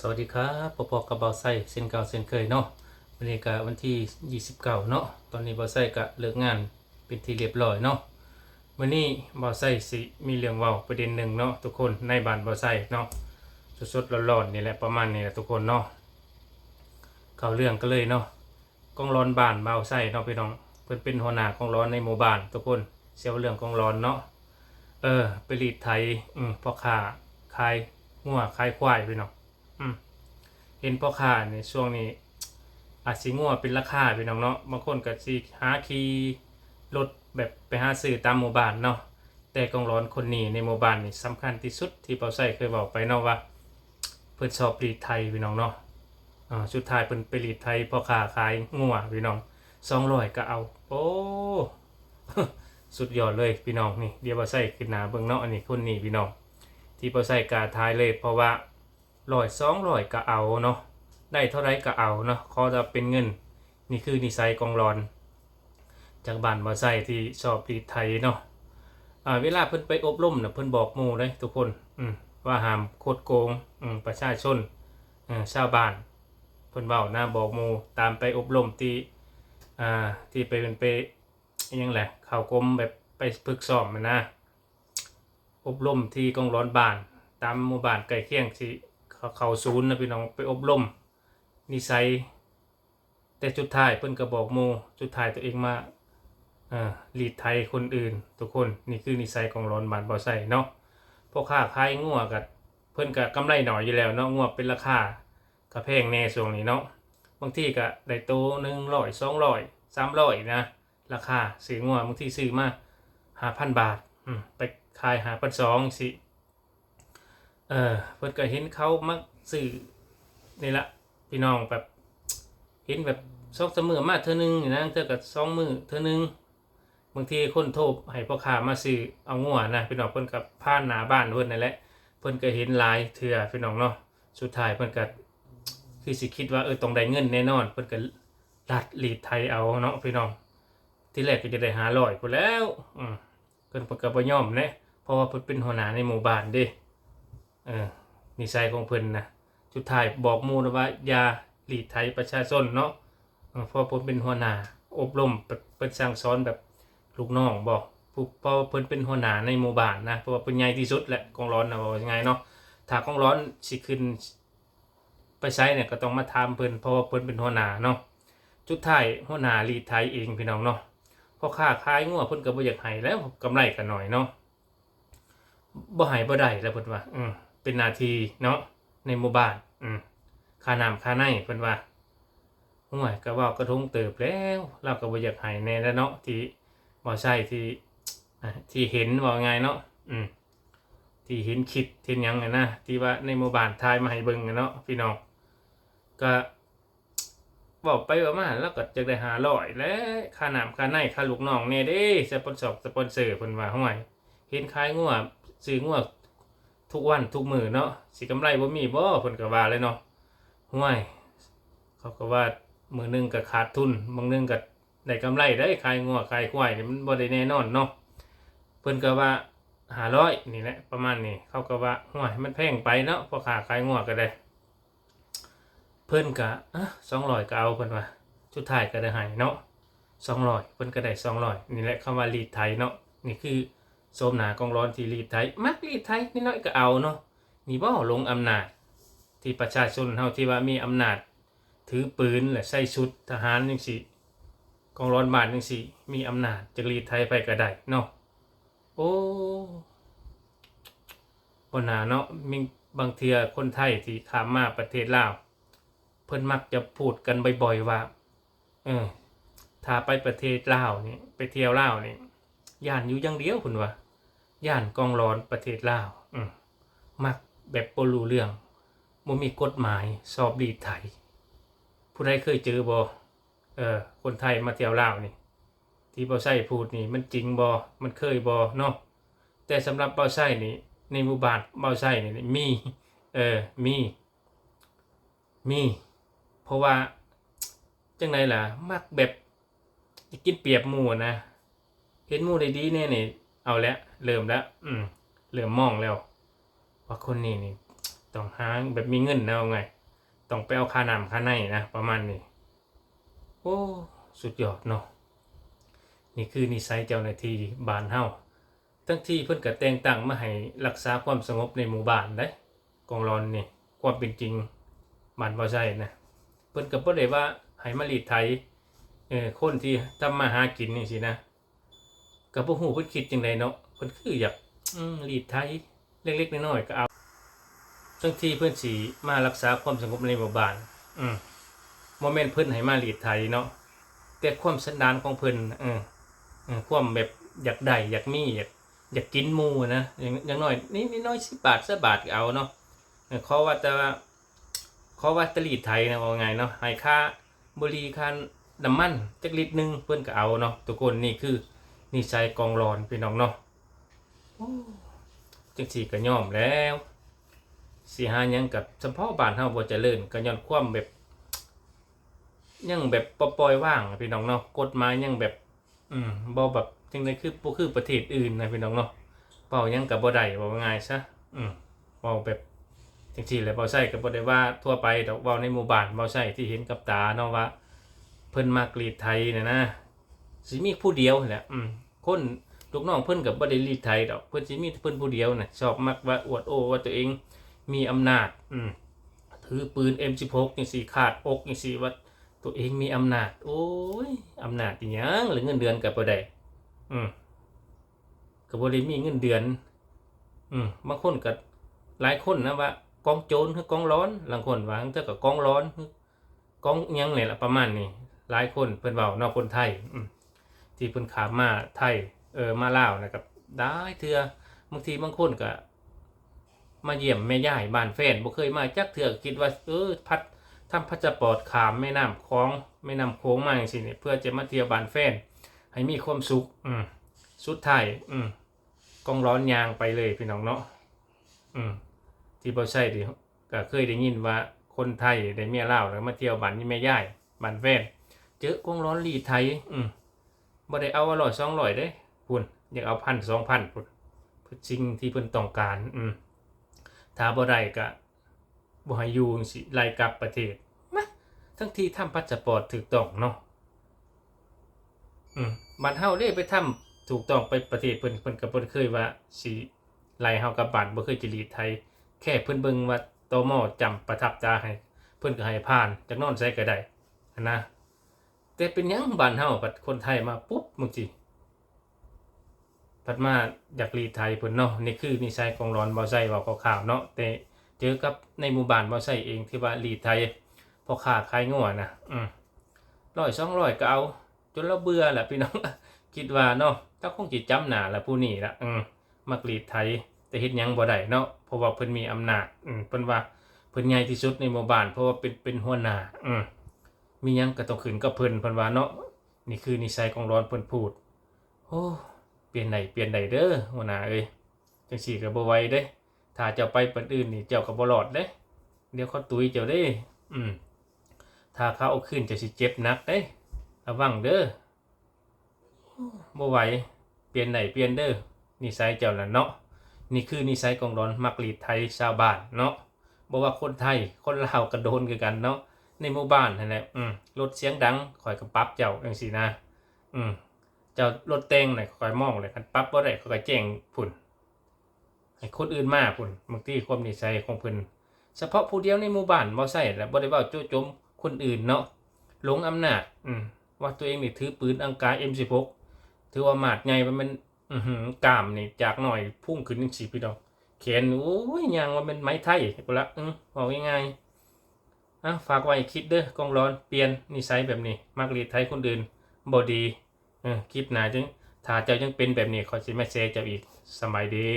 สวัสดีครับพบกับเบาไส้เส้นเก่าเส้นเคยเนาะวันนี้ก็วันที่29เนาะตอนนี้เบาไส้ก็เลิกงานเป็นที่เรียบร้อยเนาะวันนี้เบาไส้สิมีเรื่องเว้าประเด็นหนึ่งเนาะทุกคนในบ้านเบาไส้เนาะสดๆร้อนๆนี่แหละประมาณนี้แหละทุกคนเนาะเข้าเรื่องก็เลยเนาะกองร้อนบ้านเบาไส้เนาะพี่น้องเพิ่นเป็นหัวหน้ากองร้อนในหมู่บ้านทุกคนเสียวเรื่องกองร้อนเนาะไปรีดไถพ่อค้าขายงัวขายควายพี่น้องเห็นพ่อค้าในช่วงนี้อาจสิงัวเป็นราคาพี่น้องเนาะบางคนก็สิหาขี่รถแบบไปหาซื้อตามหมู่บ้านเนาะแต่กองร้อนคนนี้ในหมู่บ้านนี่สำคัญที่สุดที่เปาไส้เคยบอกไปเนาะว่าเพิ่นชอบรีดไถพี่น้องเนาะสุดท้ายเพิ่นไปรีดไถพ่อค้าขายงัวพี่น้อง200ก็เอาโอ้สุดยอดเลยพี่น้องนี่เดี๋ยวเปาไส้ขึ้นหน้าเบิ่งเนาะอันนี้คนนี้พี่น้องที่เปาไส้กล้าทายเลยเพราะว่า100 200ก็เอาเนาะได้เท่าไรก็เอาเนาะขอจะเป็นเงินนี่คือนิสัยกองรอนจากบ้านบ่ใส่ที่ชอบรีดไถเนาะเวลาเพิ่นไปอบรมนะเพิ่นบอกหมู่เลยทุกคนว่าห้ามโคดโกงประชาชนชาวบ้านเพิ่นเว้านะบอกหมู่ตามไปอบรมที่ไปยังแหละเข้ากรมแบบไปฝึกซ้อมนะอบรมที่กองร้อนบ้านตามหมู่บ้านใกล้เคียงที่เขาศูนย์นะพี่น้องไปอบรมนิสัยแต่จุดท้ายเพิ่นก็บอกโมจุดท้ายตัวเองมาลีดไทยคนอื่นทุกคนนี่คือนิสัยของร้อนบานบ่ใส่เนาะพวกค้าขายงัวกับเพิ่นก็กำไรหน่อยอยู่แล้วเนาะงัวเป็นราคากระแพงแน่ช่วงนี้เนาะบางทีก็ได้โต100 200 300นะราคาซื้องัวบางทีซื้อมา5,000 บาทไปขาย5,200สิเพิ่นก็เห็นเขามักซื้อนี่ละพี่น้องแบบเห็นแบบ2-3 มื้อมาเทื่อนึงนี่นะเทื่อกับ2 มื้อเทื่อนึงบางทีคนโทรให้พ่อค้ามาซื้อเอางัวนะพี่น้องเพิ่นก็ผ่านหน้าบ้านเพิ่นนั่นแหละเพิ่นก็เห็นหลายเทื่อพี่น้องเนาะสุดท้ายเพิ่นก็คือสิคิดว่าต้องได้เงินแน่นอนเพิ่นก็ลัดลีดไถเอาเนาะพี่น้องที่แรกก็จะได้500พุ่นแล้วเพิ่นก็บ่ยอมนะเพราะว่าเพิ่นเป็นหัวหน้าในหมู่บ้านเด้นิสัยของเพิ่นนะสุดท้ายบอกหมู่นะว่าอย่าลีดไถประชาชนเนาะเพราะผมเป็นหัวหน้าอบรมเพิ่นสั่งสอนแบบลูกน้องบอกเพราะเพิ่นเป็นหัวหน้าในหมู่บ้านนะเพราะว่าเพิ่นใหญ่ที่สุดแหละกองร้อนนะว่ายังไงเนาะถ้ากองร้อนสิขึ้นไปใช้เนี่ยก็ต้องมาถามเพิ่นเพราะว่าเพิ่นเป็นหัวหน้าเนาะสุดท้ายหัวหน้าลีดไถเองพี่น้องเนาะพอค้าขายงัวเพิ่นก็บ่อยากให้แล้วกำไรก็น้อยเนาะบ่ให้บ่ได้แล้วเพิ่นว่าเป็นหน้าที่เนาะในหมู่บ้านค่าน้ำค่าในเพิ่นว่าห่วยก็เว้ากระทงเติบแล้วเราก็บ่อยากให้แน่แล้วเนาะที่บ่ใช่ที่เห็นว่าไงเนาะที่เห็นคลิปเห็นหยังนะที่ว่าในหมู่บ้านถ่ายมาให้เบิ่งเนาะพี่น้องก็เว้าไปเว้ามาแล้วก็จักได้500แล้วค่าน้ำค่าในค่าลูกน้องแน่เด้สปอนเซอร์เพิ่นว่าห่วยเห็นขายงัวซื้องัวทุกวันทุกมื้อเนาะสิกำไรบ่มีบ่เพิ่นก็ว่าเลยเนาะห่วยเขาก็ว่ามื้อนึงก็ขาดทุนบางนึงก็ได้กำไรได้ขายงัวขายควายนี่มันบ่ได้แน่นอนเนาะเพิ่นก็ว่า500นี่แหละประมาณนี้เขาก็ว่าห่วยมันแพงไปเนาะพอค้าขายงัวก็ได้เพิ่นก็200ก็เอาเพิ่นว่าสุดท้ายก็ได้ให้เนาะ200เพิ่นก็ได้200นี่แหละคำว่ารีดไถเนาะนี่คือโสมหน้ากองร้อนที่รีดไถมักรีดไถนิดหน่อยก็เอาเนาะนี่บ่ลงอำนาจที่ประชาชนเฮาที่ว่ามีอำนาจถือปืนและใส่ชุดทหารจังซี่กองร้อนบ้านจังซี่มีอำนาจจะรีดไถไปก็ได้เนาะโอ้บ่น่าเนาะมีบางเทื่อคนไทยที่ข้ามมาประเทศลาวเพิ่นมักจะพูดกันบ่อยๆว่าถ้าไปประเทศลาวนี่ไปเที่ยวลาวนี่ย่านอยู่อย่างเดียวเพิ่นว่าย่านกองร้อนประเทศลาวมักแบบบ่รู้เรื่องบ่มีกฎหมายชอบรีดไถผู้ใดเคยเจอบ่คนไทยมาเที่ยวลาวนี่ที่เบาไส้พูดนี่มันจริงบ่มันเคยบ่เนาะแต่สำหรับเบาไส้นี่ในหมู่บ้านเบาไส้นี่มีมีเพราะว่าจังไดล่ะมักแบบจะกินเปรียบหมู่นะเห็นหมู่ได้ดีแน่นี่เอาแล้วเริ่มแล้วเริ่มมองแล้วว่าคนนี้นี่ต ต้องหาแบบมีเงินนะเอาไงต้องไปเอาค่าน้ำค่าในนะประมาณนี้โอ้สุดยอดเนาะนี่คือนิสัยเจ้าหน้าที่บ้านเฮาทั้งที่เพิ่นก็แต่งตั้งมาให้รักษาความสงบในหมู่บ้านได้กองร้อนนี่ความเป็นจริงบ้านบ่ใช่นะเพิ่นก็บ่ได้ว่าให้มาลีดไถคนที่ทำมาหากินนี่สินะก็บ่ฮู้เพิ่นคิดจังไดเนาะเพิ่นคืออยากลีดไถเล็กๆน้อยๆก็เอาทั้งที่เพิ่นสิมารักษาความสงบในหมู่บ้านบ่แม่นเพิ่นให้มาลีดไถเนาะแต่ความสันดานของเพิ่นความแบบอยากได้อยากมีอยากกินหมูนะอย่างน้อยนี่น้อย10 บาท20 บาทก็เอาเนาะขอว่าแต่ว่าขอว่าตลีดไทยนะว่าไงเนาะให้ค่าบริค่าน้ำมันจักลิตรนึงเพิ่นก็เอาเนาะทุกคนนี่คือนิสัยกองร้อนพี่น้องเนาะจังสี่ก็ยอมแล้วสิหาหยังกับเฉพาะบ้านเฮาบ่เจริญก็ย้อนความแบบยังแบบปล่อยว่างพี่น้องเนาะกฎหมายยังแบบบ่แบบจังได๋คือบ่คือประเทศอื่นนะพี่น้องเนาะเว้าหยังก็บ่ได้ว่าง่ายซะเว้าแบบจังซี่แหละเว้าใช้ก็บ่ได้ว่าทั่วไปดอกเว้าในหมู่บ้านเว้าใช้ที่เห็นกับตาเนาะว่าเพิ่นมักรีดไถน่ะนะสิมีผู้เดียวนั่นแหละคนลูกน้องเพิ่นก็บ่ได้รีดไถดอกเพิ่นสิมีเพิ่นผู้เดียวน่ะชอบมักว่าอวดโอ้ว่าตัวเองมีอำนาจถือปืน M16 จังซี่คาดอกจังซี่ว่าตัวเองมีอำนาจโอ้ยอำนาจอีหยังหรือเงินเดือนก็บ่ได้ก็บ่ได้มีเงินเดือนบางคนก็หลายคนนะว่ากองโจรคือกองร้อนบางคนว่าแต่ก็กองร้อนกองยังนี่แหละประมาณนี้หลายคนเพิ่นเว้านอกคนไทยที่เพิ่นขามมาไทยมาลาวนะครับได้เทื่อบางทีบางคนก็มาเยี่ยมแม่ย่ายบ้านแฟนบ่เคยมาจักเทื่อคิดว่าพัดทำพาสปอร์ตขามแม่น้ำแม่น้ำโขงมาจังซี่นี่เพื่อจะมาเที่ยวบ้านแฟนให้มีความสุขสุดท้ายกองร้อนยางไปเลยพี่น้องเนาะที่บ่ใช่ดิก็เคยได้ยินว่าคนไทยได้เมียลาวแล้วมาเที่ยวบ้านนี่แม่ย่ายบ้านแฟนเจอกองร้อนรีดไทยบ่ได้เอา100 200เด้พุ่นอยากเอา1,000 2,000พุ่นสิ่งที่เพิ่นต้องการถ้าบ่ได้ก็บ่ให้อยู่จังซี่ไล่กลับประเทศทั้งที่ทำพาสปอร์ตถูกต้องเนาะบ้านเฮาเด้ไปทำถูกต้องไปประเทศเพิ่นก็บ่เคยว่าสิไล่เฮากลับบ้านบ่เคยจะรีดไทยแค่เพิ่นเบิ่งว่าตม.จำประทับตาให้เพิ่นก็ให้ผ่านจักนอนไสก็ได้นะแต่เป็นหยังบ้านเฮาบัดคนไทยมาปุ๊บบางทีพัดมาอยากรีดไทยเพิ่นเนาะนี่คือนิสัยของร้อนบ่ใช่เว้าข่าวๆเนาะแต่เจอกับในหมู่บ้านบ่ใช่เองที่ว่ารีดไทยพอค้าขายงัวนะ100 200ก็เอาจนเราเบื่อแหละพี่น้องคิดว่าเนาะถ้าคงสิจำหน้าละผู้นี้ละมักรีดไทยแต่เฮ็ดหยังบ่ได้เนาะเพราะว่าเพิ่นมีอำนาจเพิ่นว่าเพิ่นใหญ่ที่สุดในหมู่บ้านเพราะว่าเป็นหัวหน้ามีหยังก็ต้องขึ้นกับเพิ่นว่าเนาะนี่คือนิสัยของร้อนเพิ่นพูดโอ้เปลี่ยนได้เด้อหัวหน้าเอ้ยจังซี่ก็บ่ไหวเด้ถ้าเจ้าไปประเทศอื่นนี่เจ้าก็บ่รอดเด้เดี๋ยวเขาตุยเจ้าเด้ถ้าเขาเอาขึ้นจะสิเจ็บหนักเด้ระวังเด้อบ่ไหวเปลี่ยนเด้อนิสัยเจ้าล่ะเนาะนี่คือนิสัยของร้อนมักรีดไทยชาวบ้านเนาะบ่ว่าคนไทยคนลาวก็โดนคือกันเนาะในหมู่บ้านนั่นแหละรถเสียงดังข่อยก็ปรับเจ้าจังซี่นะเจ้ารถแต่งน่ะข่อยมองเลยคันปรับบ่ได้ข่อยก็แจ้งพุ่นให้คนอื่นมาพุ่นบางทีความนิสัยของเพิ่นเฉพาะผู้เดียวในหมู่บ้านบ่ใช่แล้วบ่ได้เว้าโจ้จมคนอื่นเนาะหลงอำนาจว่าตัวเองนี่ถือปืนอังกา M16 ถือว่ามาดใหญ่มันกล้ามนี่จากหน่อยพุ่งขึ้นจังซี่พี่น้องแขนโอ้ยยางว่าเป็นไม้ไทยพุ่นละเว้าง่ายๆฝากไว้คิดเด้อกองร้อนเปลี่ยนนิสัยแบบนี้มักรีดไถคนอื่นบ่ดีคลิปหน้าจึงถ้าเจ้ายังเป็นแบบนี้ขอสิมาแชร์เจ้าอีกสมัยดี